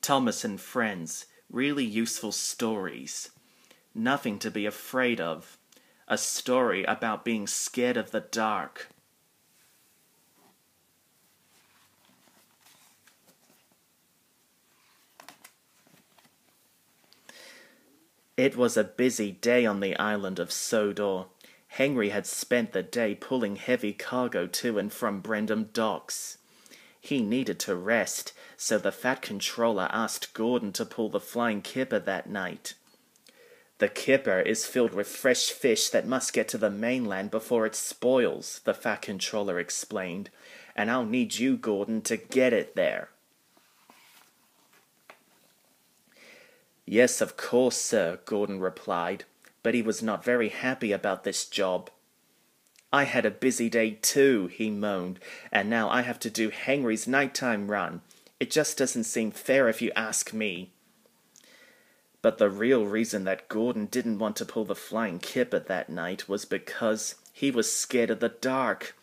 Thomas and Friends, really useful stories. Nothing to be afraid of. A story about being scared of the dark. It was a busy day on the island of Sodor. Henry had spent the day pulling heavy cargo to and from Brendam docks. He needed to rest, so the Fat Controller asked Gordon to pull the Flying Kipper that night. The Kipper is filled with fresh fish that must get to the mainland before it spoils, the Fat Controller explained, and I'll need you, Gordon, to get it there. Yes, of course, sir, Gordon replied, but he was not very happy about this job. I had a busy day too, he moaned, and now I have to do Henry's nighttime run. It just doesn't seem fair if you ask me. But the real reason that Gordon didn't want to pull the Flying Kipper that night was because he was scared of the dark.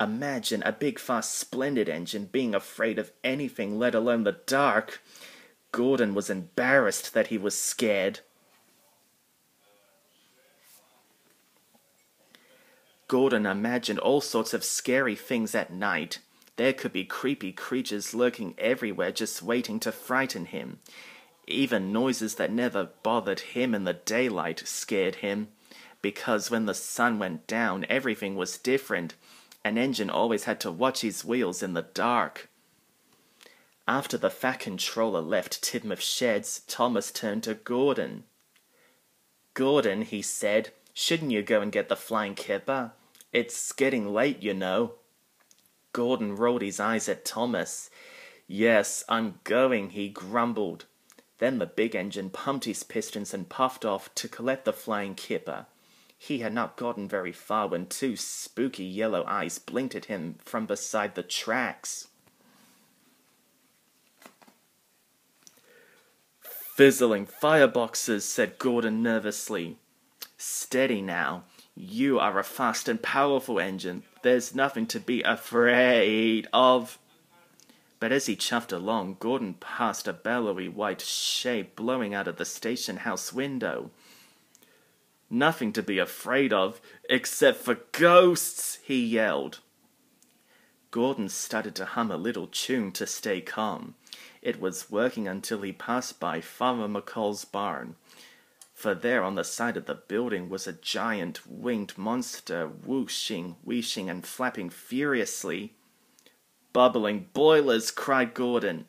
Imagine a big, fast, splendid engine being afraid of anything, let alone the dark. Gordon was embarrassed that he was scared. Gordon imagined all sorts of scary things at night. There could be creepy creatures lurking everywhere just waiting to frighten him. Even noises that never bothered him in the daylight scared him, because when the sun went down everything was different. An engine always had to watch his wheels in the dark. After the Fat Controller left Tidmouth Sheds, Thomas turned to Gordon. Gordon, he said, shouldn't you go and get the Flying Kipper? It's getting late, you know. Gordon rolled his eyes at Thomas. Yes, I'm going, he grumbled. Then the big engine pumped his pistons and puffed off to collect the Flying Kipper. He had not gotten very far when two spooky yellow eyes blinked at him from beside the tracks. Fizzling fireboxes, said Gordon nervously. Steady now. You are a fast and powerful engine. There's nothing to be afraid of. But as he chuffed along, Gordon passed a bellowy white shape blowing out of the station house window. Nothing to be afraid of, except for ghosts, he yelled. Gordon started to hum a little tune to stay calm. It was working until he passed by Farmer McCall's barn. For there on the side of the building was a giant winged monster whooshing, wheeshing and flapping furiously. Bubbling boilers, cried Gordon.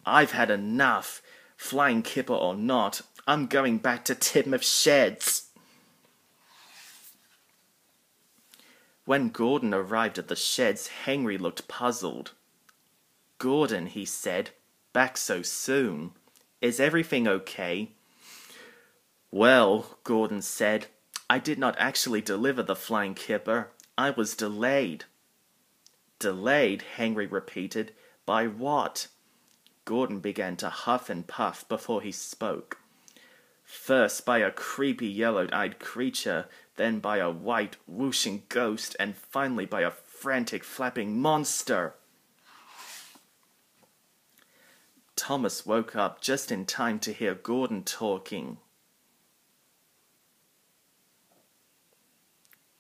I've had enough. Flying Kipper or not, I'm going back to Tidmouth Sheds. When Gordon arrived at the sheds, Henry looked puzzled. Gordon, he said, back so soon. Is everything okay? Well, Gordon said, I did not actually deliver the Flying Kipper. I was delayed. Delayed, Henry repeated. By what? Gordon began to huff and puff before he spoke. First by a creepy yellow-eyed creature, then by a white, whooshing ghost, and finally by a frantic, flapping monster. Thomas woke up just in time to hear Gordon talking.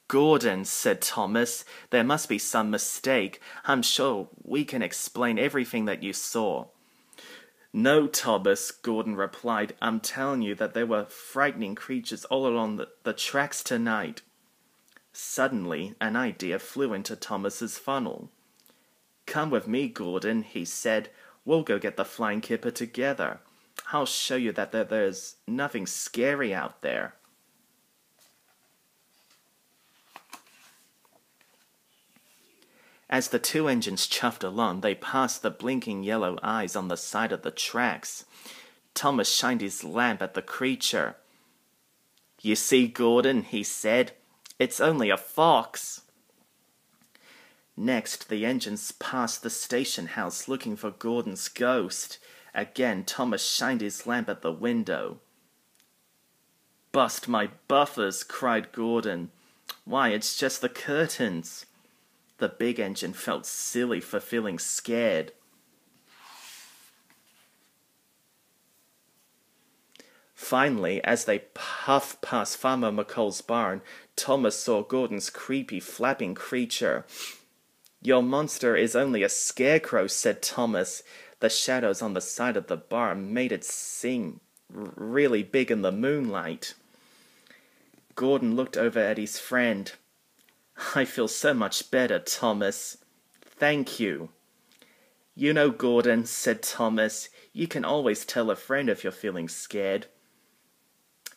Gordon, said Thomas, there must be some mistake. I'm sure we can explain everything that you saw. No, Thomas, Gordon replied. I'm telling you that there were frightening creatures all along the tracks tonight. Suddenly, an idea flew into Thomas's funnel. Come with me, Gordon, he said. We'll go get the Flying Kipper together. I'll show you that there's nothing scary out there. As the two engines chuffed along, they passed the blinking yellow eyes on the side of the tracks. Thomas shined his lamp at the creature. You see, Gordon, he said, it's only a fox. Next, the engines passed the station house looking for Gordon's ghost. Again, Thomas shined his lamp at the window. Bust my buffers, cried Gordon. Why, it's just the curtains. The big engine felt silly for feeling scared. Finally, as they puffed past Farmer McColl's barn, Thomas saw Gordon's creepy, flapping creature. "Your monster is only a scarecrow," said Thomas. The shadows on the side of the barn made it seem really big in the moonlight. Gordon looked over at his friend. "I feel so much better, Thomas. Thank you." "You know, Gordon," said Thomas, "you can always tell a friend if you're feeling scared."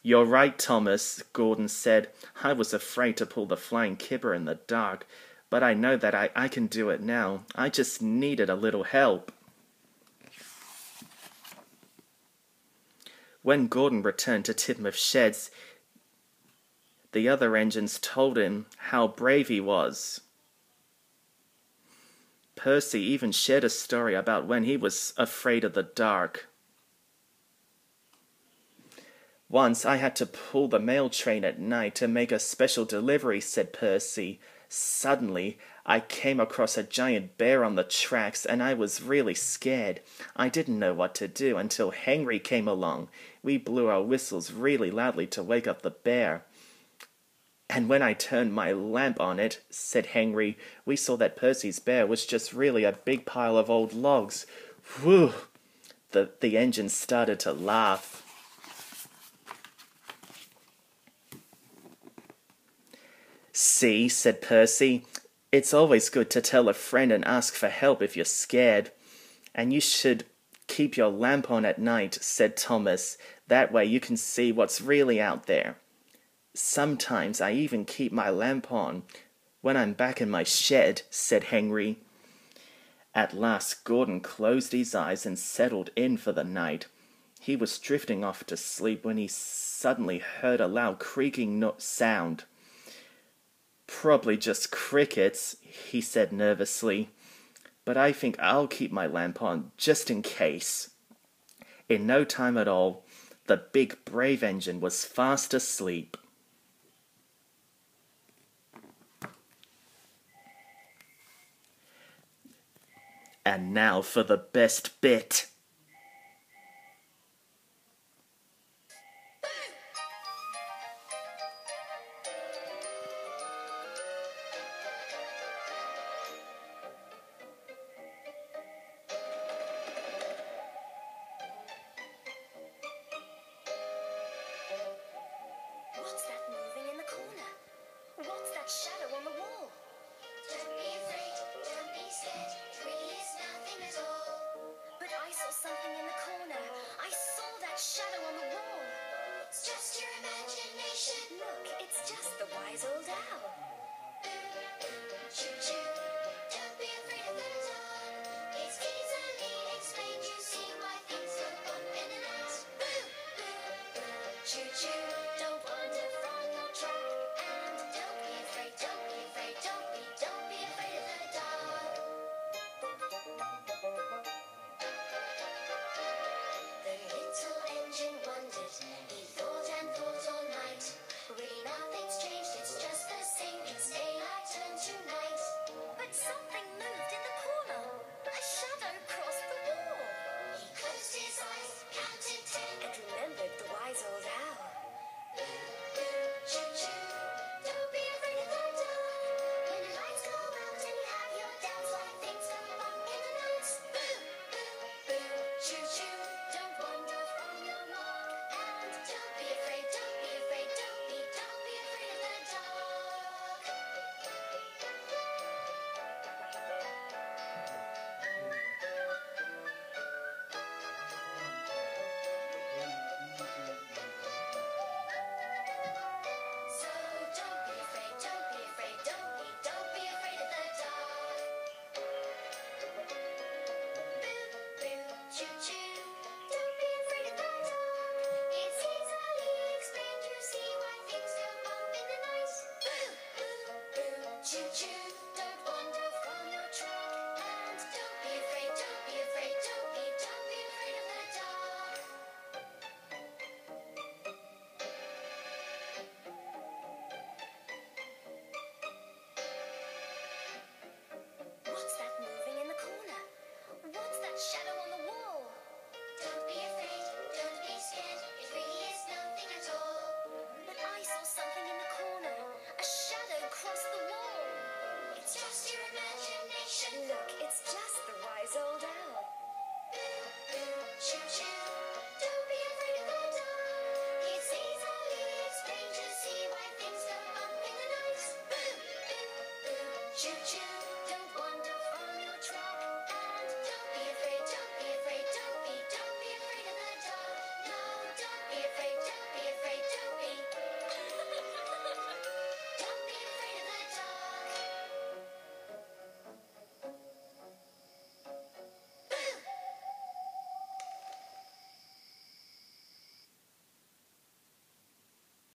"You're right, Thomas," Gordon said. "I was afraid to pull the flying Kipper in the dark, but I know that I can do it now. I just needed a little help." When Gordon returned to Tidmouth Sheds, the other engines told him how brave he was. Percy even shared a story about when he was afraid of the dark. "Once I had to pull the mail train at night to make a special delivery," said Percy. "Suddenly, I came across a giant bear on the tracks and I was really scared. I didn't know what to do until Henry came along. We blew our whistles really loudly to wake up the bear. And when I turned my lamp on it," said Henry, "we saw that Percy's bear was just really a big pile of old logs. Whew!" The engine started to laugh. "See," said Percy, "it's always good to tell a friend and ask for help if you're scared." "And you should keep your lamp on at night," said Thomas. "That way you can see what's really out there." "Sometimes I even keep my lamp on when I'm back in my shed," said Henry. At last Gordon closed his eyes and settled in for the night. He was drifting off to sleep when he suddenly heard a loud creaking sound. "Probably just crickets," he said nervously. "But I think I'll keep my lamp on just in case." In no time at all, the big brave engine was fast asleep. And now for the best bit. What's that moving in the corner? What's that shadow on the wall? Don't be afraid, don't be scared, it really is nothing at all. But I saw your imagination. Look, it's just the wise old owl. Choo choo, don't be afraid of the dark. It's easily explained to see why things go bump in the night. Choo choo.